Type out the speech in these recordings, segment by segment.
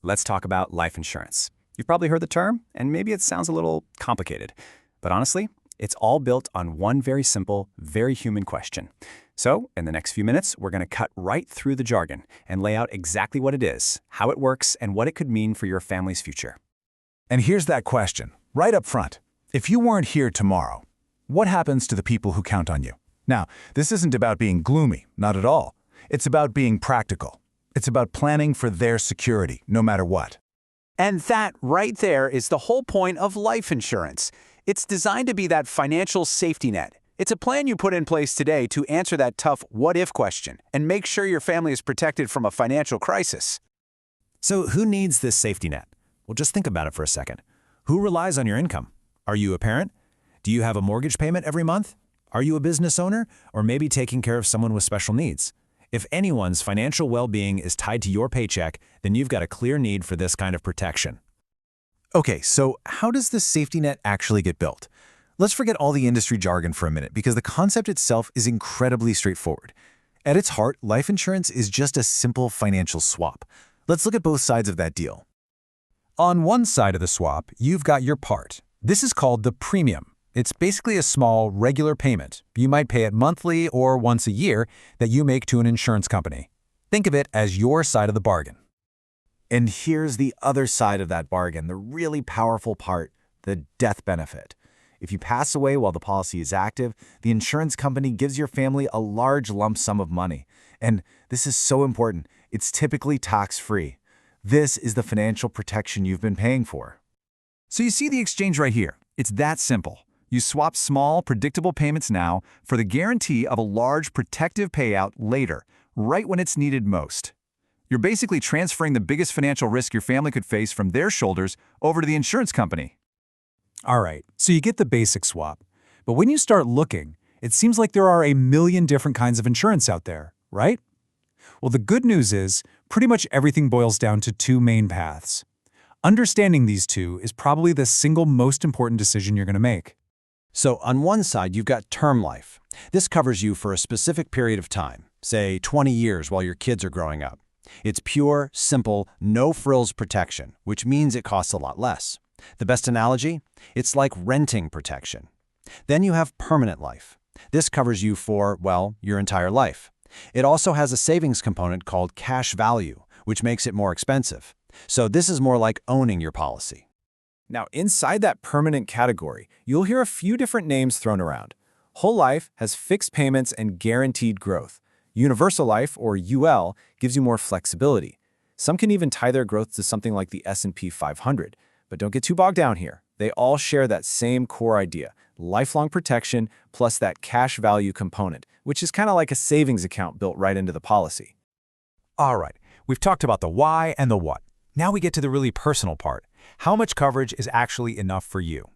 let's talk about life insurance. You've probably heard the term, and maybe it sounds a little complicated. But honestly, it's all built on one very simple, very human question. So, in the next few minutes, we're going to cut right through the jargon and lay out exactly what it is, how it works, and what it could mean for your family's future. And here's that question, right up front. If you weren't here tomorrow, what happens to the people who count on you? Now, this isn't about being gloomy, not at all. It's about being practical. It's about planning for their security, no matter what. And that right there is the whole point of life insurance. It's designed to be that financial safety net. It's a plan you put in place today to answer that tough what-if question and make sure your family is protected from a financial crisis. So who needs this safety net? Well, just think about it for a second. Who relies on your income? Are you a parent? Do you have a mortgage payment every month? Are you a business owner? Or maybe taking care of someone with special needs? If anyone's financial well-being is tied to your paycheck, then you've got a clear need for this kind of protection. Okay, so how does this safety net actually get built? Let's forget all the industry jargon for a minute because the concept itself is incredibly straightforward. At its heart, life insurance is just a simple financial swap. Let's look at both sides of that deal. On one side of the swap, you've got your part. This is called the premium. It's basically a small, regular payment. You might pay it monthly or once a year that you make to an insurance company. Think of it as your side of the bargain. And here's the other side of that bargain, the really powerful part, the death benefit. If you pass away while the policy is active, the insurance company gives your family a large lump sum of money. And this is so important, it's typically tax-free. This is the financial protection you've been paying for. So you see the exchange right here. It's that simple. You swap small, predictable payments now for the guarantee of a large, protective payout later, right when it's needed most. You're basically transferring the biggest financial risk your family could face from their shoulders over to the insurance company. All right, so you get the basic swap. But when you start looking, it seems like there are a million different kinds of insurance out there, right? Well, the good news is pretty much everything boils down to two main paths. Understanding these two is probably the single most important decision you're going to make. So on one side, you've got term life. This covers you for a specific period of time, say 20 years while your kids are growing up. It's pure, simple, no-frills protection, which means it costs a lot less. The best analogy? It's like renting protection. Then you have permanent life. This covers you for, well, your entire life. It also has a savings component called cash value, which makes it more expensive. So this is more like owning your policy. Now, inside that permanent category, you'll hear a few different names thrown around. Whole life has fixed payments and guaranteed growth. Universal life, or UL, gives you more flexibility. Some can even tie their growth to something like the S&P 500. But don't get too bogged down here. They all share that same core idea, lifelong protection plus that cash value component, which is kind of like a savings account built right into the policy. All right, we've talked about the why and the what. Now we get to the really personal part. How much coverage is actually enough for you?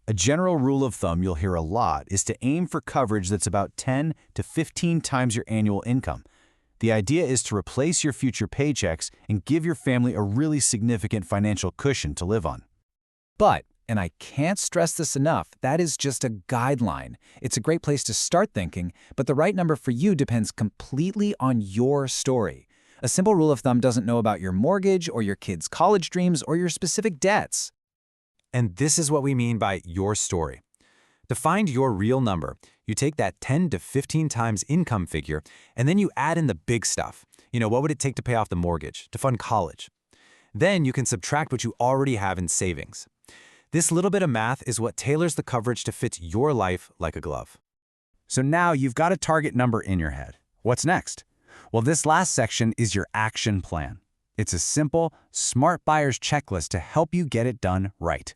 A general rule of thumb you'll hear a lot is to aim for coverage that's about 10 to 15 times your annual income. The idea is to replace your future paychecks and give your family a really significant financial cushion to live on. But, and I can't stress this enough, that is just a guideline. It's a great place to start thinking, but the right number for you depends completely on your story. A simple rule of thumb doesn't know about your mortgage or your kids' college dreams or your specific debts. And this is what we mean by your story. To find your real number, you take that 10 to 15 times income figure, and then you add in the big stuff. What would it take to pay off the mortgage, to fund college? Then you can subtract what you already have in savings. This little bit of math is what tailors the coverage to fit your life like a glove. So now you've got a target number in your head. What's next? Well, this last section is your action plan. It's a simple, smart buyer's checklist to help you get it done right.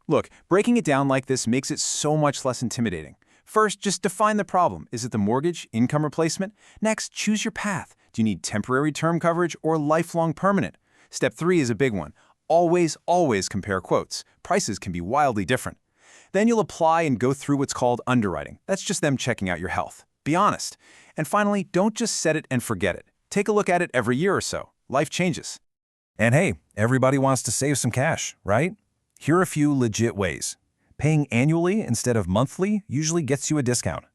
Look, breaking it down like this makes it so much less intimidating. First, just define the problem. Is it the mortgage, income replacement? Next, choose your path. Do you need temporary term coverage or lifelong permanent? Step 3 is a big one. Always compare quotes. Prices can be wildly different. Then you'll apply and go through what's called underwriting. That's just them checking out your health. Be honest. And finally, don't just set it and forget it. Take a look at it every year or so. Life changes. And hey, everybody wants to save some cash, right? Here are a few legit ways. Paying annually instead of monthly usually gets you a discount.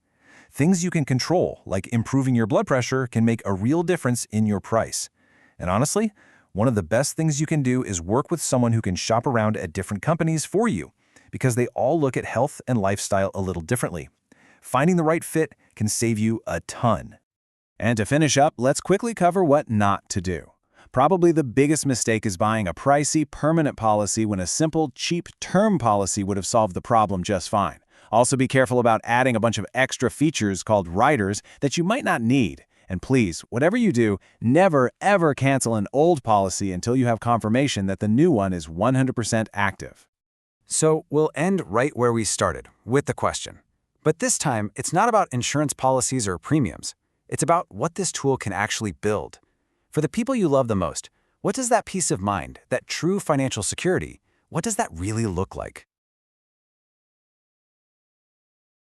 Things you can control, like improving your blood pressure, can make a real difference in your price. And honestly, One of the best things you can do is work with someone who can shop around at different companies for you, because they all look at health and lifestyle a little differently. Finding the right fit can save you a ton. And to finish up, let's quickly cover what not to do. Probably the biggest mistake is buying a pricey, permanent policy when a simple, cheap term policy would have solved the problem just fine. Also be careful about adding a bunch of extra features called riders that you might not need. And please, whatever you do, never ever cancel an old policy until you have confirmation that the new one is 100% active. So we'll end right where we started, with the question. But this time, it's not about insurance policies or premiums. It's about what this tool can actually build. For the people you love the most, what does that peace of mind, that true financial security, what does that really look like?